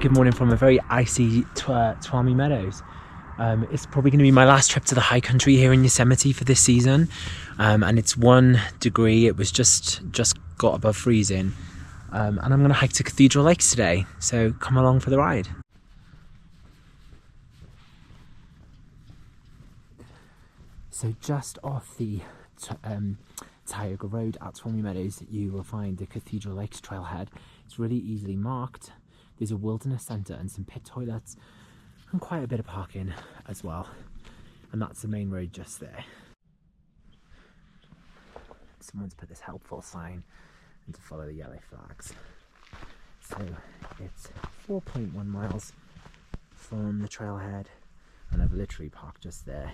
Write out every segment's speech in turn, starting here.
good morning from a very icy Tuami Meadows. It's probably going to be my last trip to the high country here in Yosemite for this season, and it's 1 degree. It was just got above freezing, and I'm going to hike to Cathedral Lakes today, so come along for the ride. So just off the Tioga Road at Tuami Meadows, you will find the Cathedral Lakes trailhead. It's really easily marked. There's a wilderness centre and some pit toilets and quite a bit of parking as well. And that's the main road just there. Someone's put this helpful sign and to follow the yellow flags. So it's 4.1 miles from the trailhead, and I've literally parked just there.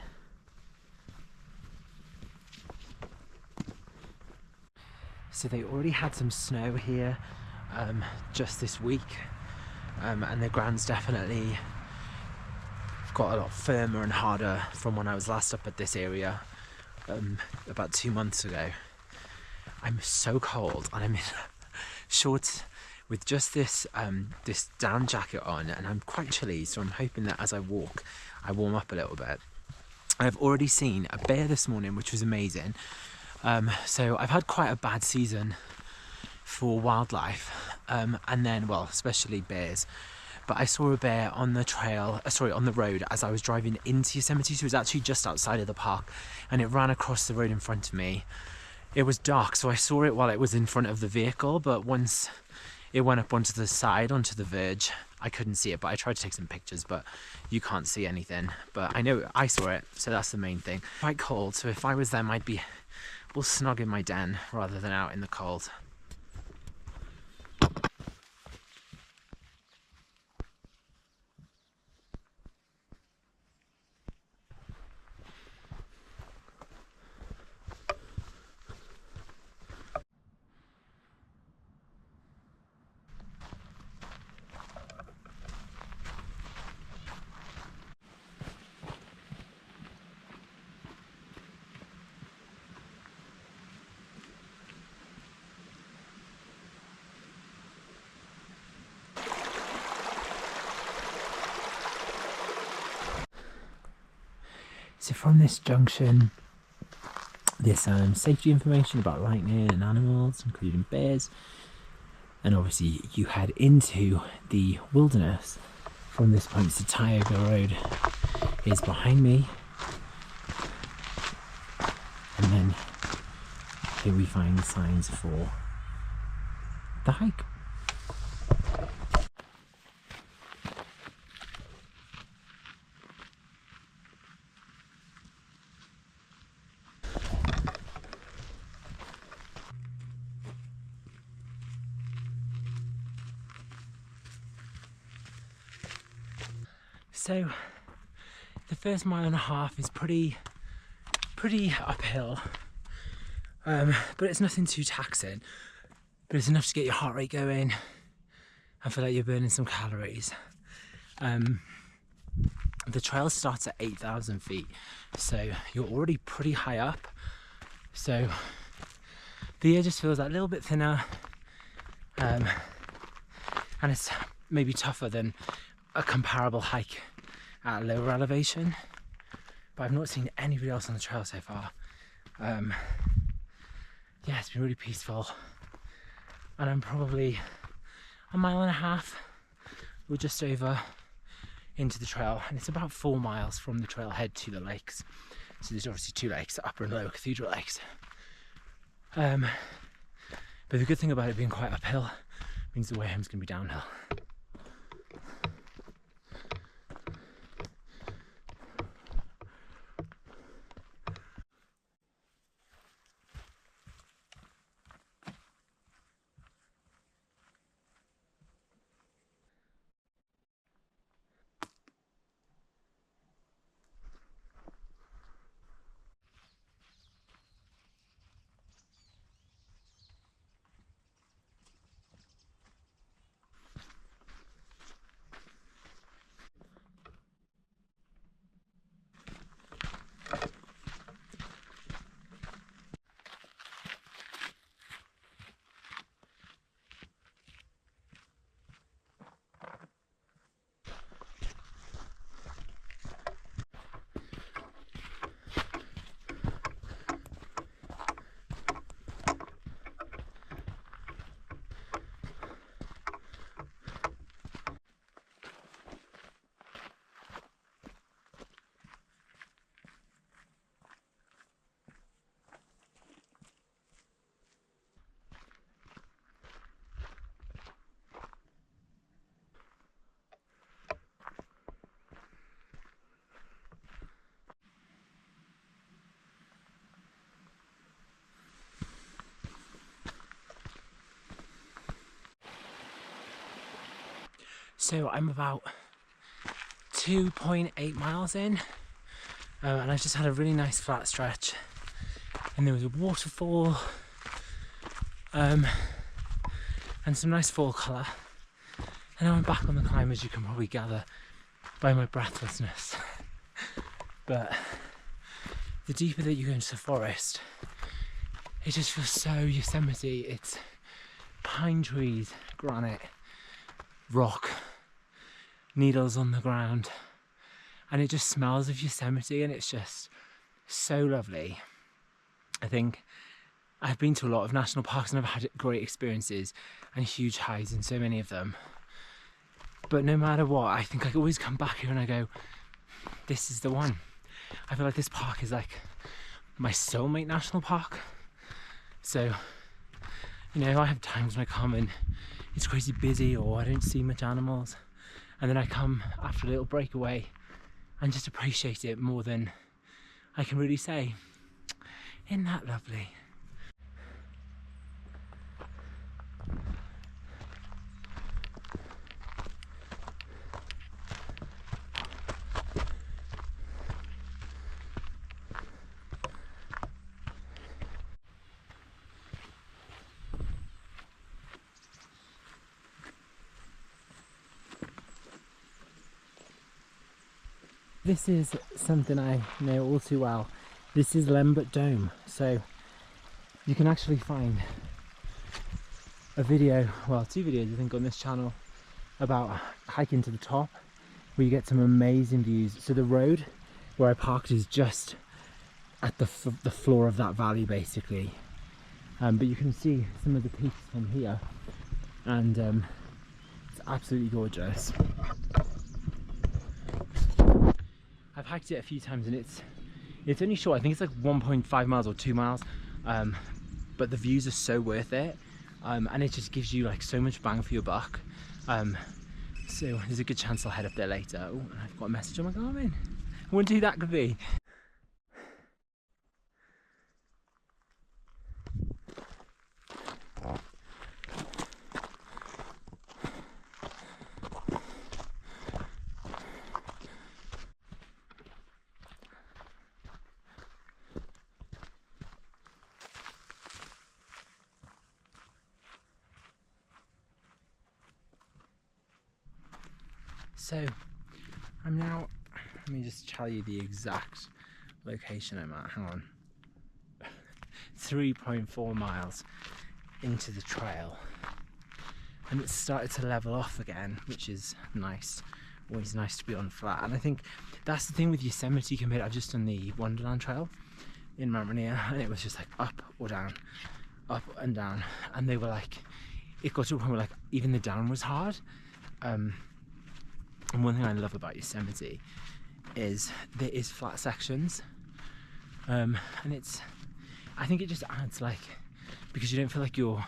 So they already had some snow here just this week, and the ground's definitely got a lot firmer and harder from when I was last up at this area about 2 months ago. I'm so cold and I'm in shorts with just this this down jacket on, and I'm quite chilly, so I'm hoping that as I walk I warm up a little bit. I've already seen a bear this morning, which was amazing. So I've had quite a bad season for wildlife, and then, well, especially bears. But I saw a bear on the trail, on the road as I was driving into Yosemite. So it was actually just outside of the park, and it ran across the road in front of me. It was dark, so I saw it while it was in front of the vehicle, but once it went up onto the side, onto the verge, I couldn't see it. But I tried to take some pictures, but you can't see anything. But I know I saw it, so that's the main thing. Quite cold, so if I was them, I'd be all snug in my den rather than out in the cold. So from this junction, there's safety information about lightning and animals, including bears. And obviously you head into the wilderness from this point. So Tioga Road is behind me. And then here we find signs for the hike. So the first 1.5 miles is pretty uphill, but it's nothing too taxing, but it's enough to get your heart rate going and feel like you're burning some calories. The trail starts at 8,000 feet, so you're already pretty high up, so the air just feels a little bit thinner, and it's maybe tougher than a comparable hike at a lower elevation, but I've not seen anybody else on the trail so far. Yeah, it's been really peaceful, and I'm probably 1.5 miles or just over into the trail, and it's about 4 miles from the trailhead to the lakes. So there's obviously 2 lakes, Upper and Lower Cathedral Lakes. But the good thing about it being quite uphill means the way home's going to be downhill. So I'm about 2.8 miles in, and I just had a really nice flat stretch, and there was a waterfall, and some nice fall colour, and now I'm back on the climb, as you can probably gather by my breathlessness. But the deeper that you go into the forest, it just feels so Yosemite. It's pine trees, granite, rock, needles on the ground, and it just smells of Yosemite, and it's just so lovely. I think I've been to a lot of national parks and I've had great experiences and huge highs in so many of them, but no matter what, I think I always come back here and I go, this is the one. I feel like this park is like my soulmate national park. So, you know, I have times when I come and it's crazy busy or I don't see much animals, and then I come after a little breakaway and just appreciate it more than I can really say. Isn't that lovely? This is something I know all too well. This is Lambert Dome, so you can actually find a video, well, 2 videos I think on this channel about hiking to the top, where you get some amazing views. So the road where I parked is just at the floor of that valley basically, but you can see some of the peaks from here, and it's absolutely gorgeous. I've hiked it a few times and it's only short. I think it's like 1.5 miles or 2 miles, but the views are so worth it, and it just gives you like so much bang for your buck. So there's a good chance I'll head up there later. Oh, and I've got a message on my Garmin. I wonder who that could be. So I'm now, let me just tell you the exact location I'm at, hang on. 3.4 miles into the trail, and it's started to level off again, which is nice. Always nice to be on flat, and I think that's the thing with Yosemite compared. I've just done the Wonderland Trail in Mount Rainier, and it was just like up or down, up and down, and they were like, it got to a point where like even the down was hard. And one thing I love about Yosemite is there is flat sections, and I think it just adds, like, because you don't feel like you're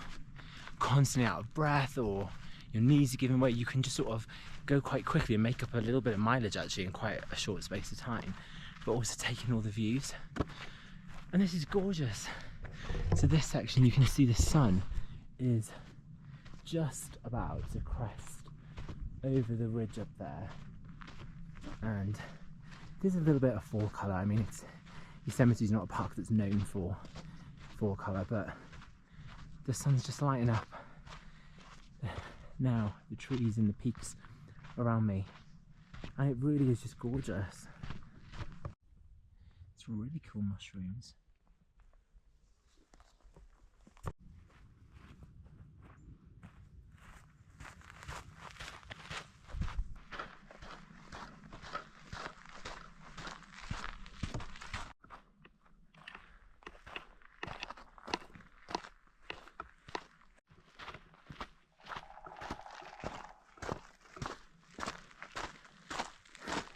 constantly out of breath or your knees are giving way, you can just sort of go quite quickly and make up a little bit of mileage actually in quite a short space of time, but also taking all the views. And this is gorgeous. So this section, you can see the sun is just about to crest over the ridge up there, and there's a little bit of fall colour. I mean, Yosemite's not a park that's known for fall colour, but the sun's just lighting up now the trees and the peaks around me, and it really is just gorgeous. It's really cool mushrooms.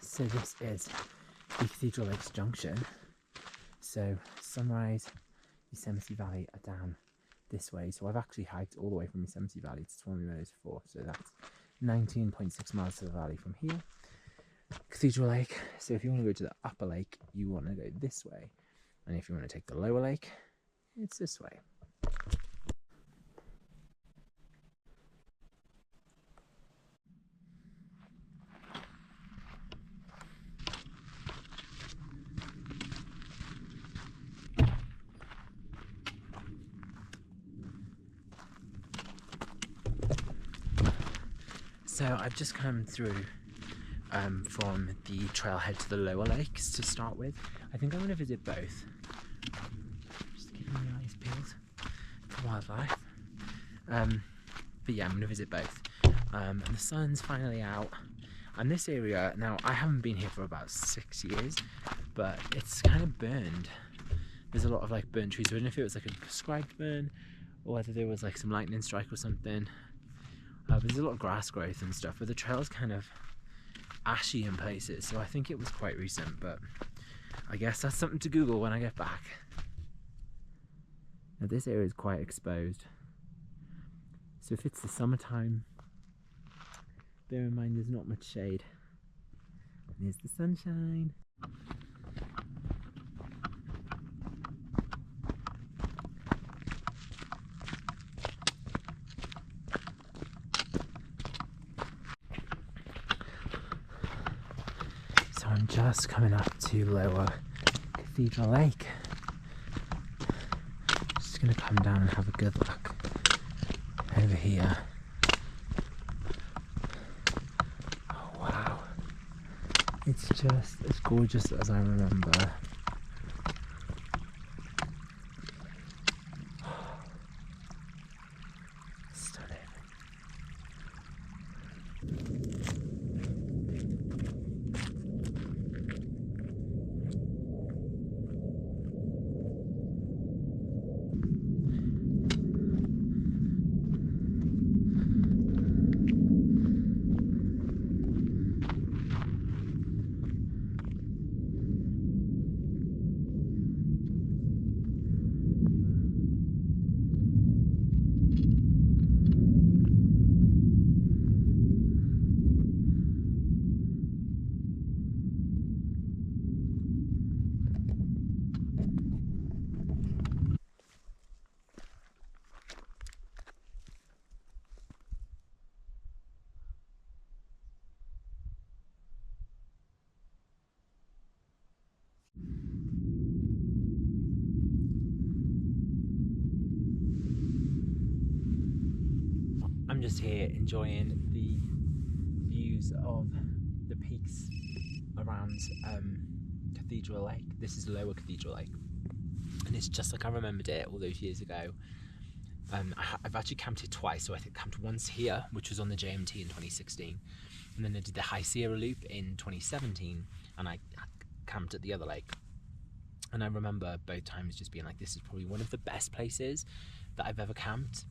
So this is the Cathedral Lakes Junction. So Sunrise, Yosemite Valley are down this way. So I've actually hiked all the way from Yosemite Valley to Tuolumne Meadows before. So that's 19.6 miles to the valley from here. Cathedral Lake. So if you want to go to the upper lake, you want to go this way. And if you want to take the lower lake, it's this way. So I've just come through from the trailhead to the lower lakes to start with. I think I'm going to visit both. Just keeping my eyes peeled for wildlife. But yeah, I'm going to visit both. And the sun's finally out. And this area, now I haven't been here for about 6 years, but it's kind of burned. There's a lot of like burnt trees. I don't know if it was like a prescribed burn or whether there was like some lightning strike or something. But there's a lot of grass growth and stuff, but the trail's kind of ashy in places, so I think it was quite recent, but I guess that's something to Google when I get back. Now this area is quite exposed, so if it's the summertime, bear in mind there's not much shade. And here's the sunshine. So I'm just coming up to Lower Cathedral Lake. Just gonna come down and have a good look over here. Oh wow, it's just as gorgeous as I remember. Stunning. I'm just here enjoying the views of the peaks around Cathedral Lake. This is Lower Cathedral Lake, and it's just like I remembered it all those years ago. I've actually camped here twice, so I think camped once here, which was on the JMT in 2016, and then I did the High Sierra Loop in 2017, and I camped at the other lake. And I remember both times just being like, this is probably one of the best places that I've ever camped.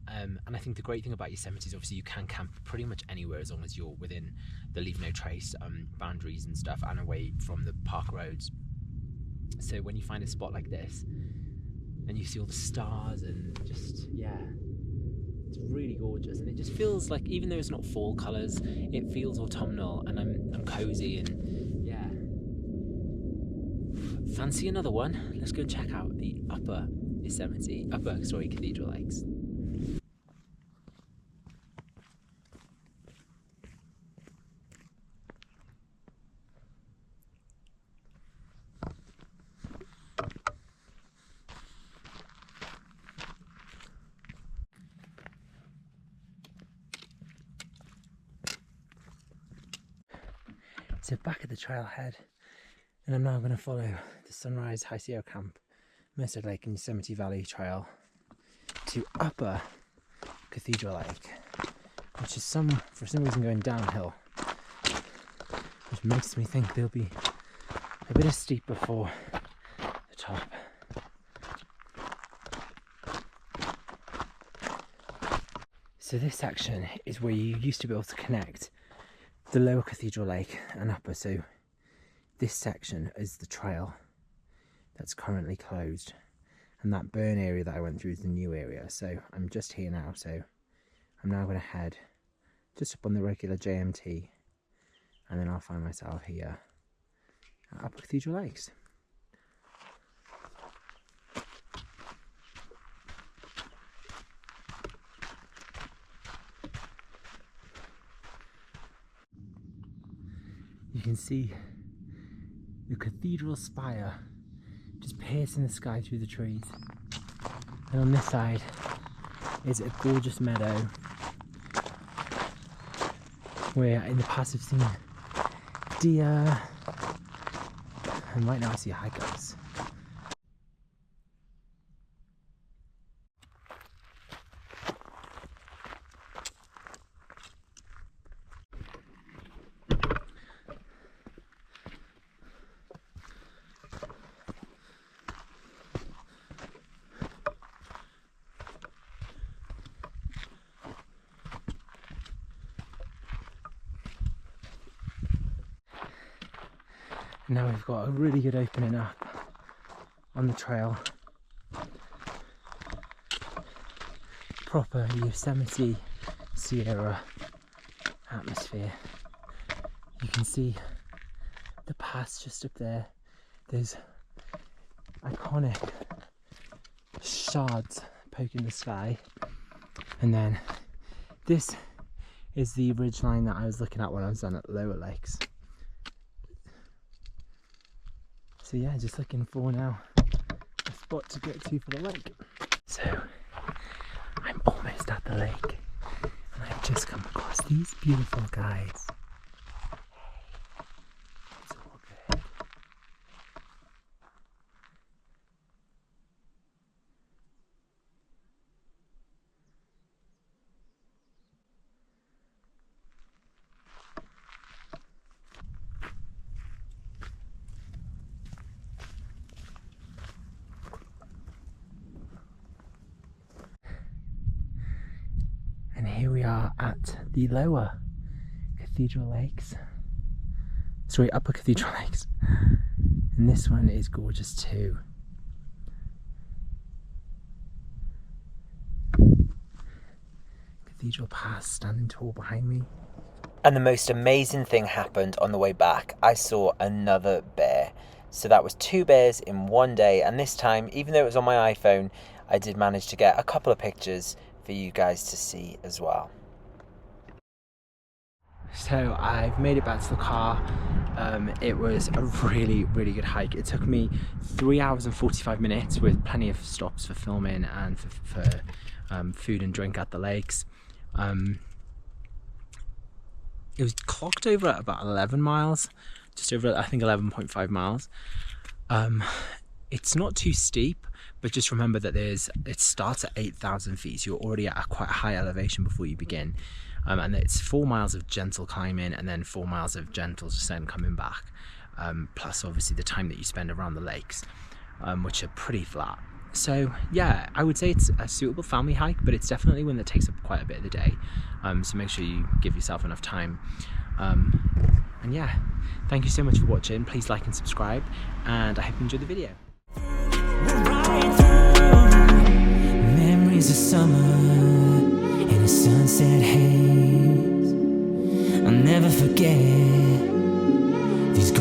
And I think the great thing about Yosemite is obviously you can camp pretty much anywhere as long as you're within the Leave No Trace boundaries and stuff, and away from the park roads. So when you find a spot like this and you see all the stars and just, yeah, it's really gorgeous, and it just feels like, even though it's not fall colours, it feels autumnal, and I'm cozy, and yeah. Fancy another one? Let's go and check out the Upper Cathedral Lakes. So back at the trailhead, and I'm now going to follow the Sunrise High Sierra Camp, Merced Lake and Yosemite Valley Trail to Upper Cathedral Lake, which is for some reason going downhill, which makes me think there'll be a bit of steep before the top. So this section is where you used to be able to connect the Lower Cathedral Lake and Upper. So this section is the trail that's currently closed, and that burn area that I went through is the new area. So I'm just here now, so I'm now going to head just up on the regular JMT, and then I'll find myself here at Upper Cathedral Lakes. You can see the cathedral spire just piercing the sky through the trees. And on this side is a gorgeous meadow where in the past I've seen deer, and right now I see hikers. Now we've got a really good opening up on the trail. Proper Yosemite Sierra atmosphere. You can see the pass just up there. There's iconic shards poking the sky. And then this is the ridgeline that I was looking at when I was down at Lower Lakes. So yeah, just looking for now a spot to get to for the lake. So I'm almost at the lake and I've just come across these beautiful guys. It's all good. And here we are at the lower Cathedral Lakes. Sorry, upper Cathedral Lakes. And this one is gorgeous too. Cathedral Pass standing tall behind me. And the most amazing thing happened on the way back. I saw another bear. So that was 2 bears in one day. And this time, even though it was on my iPhone, I did manage to get a couple of pictures for you guys to see as well. So I've made it back to the car. It was a really good hike. It took me 3 hours and 45 minutes with plenty of stops for filming and for food and drink at the lakes. It was clocked over at about 11 miles, just over I think 11.5 miles. It's not too steep, but just remember that it starts at 8,000 feet, so you're already at quite a high elevation before you begin. And it's 4 miles of gentle climbing and then 4 miles of gentle descent coming back, plus obviously the time that you spend around the lakes, which are pretty flat. So yeah, I would say it's a suitable family hike, but it's definitely one that takes up quite a bit of the day, so make sure you give yourself enough time. And yeah, thank you so much for watching. Please like and subscribe, and I hope you enjoyed the video. Memories of summer in a sunset haze. I'll never forget these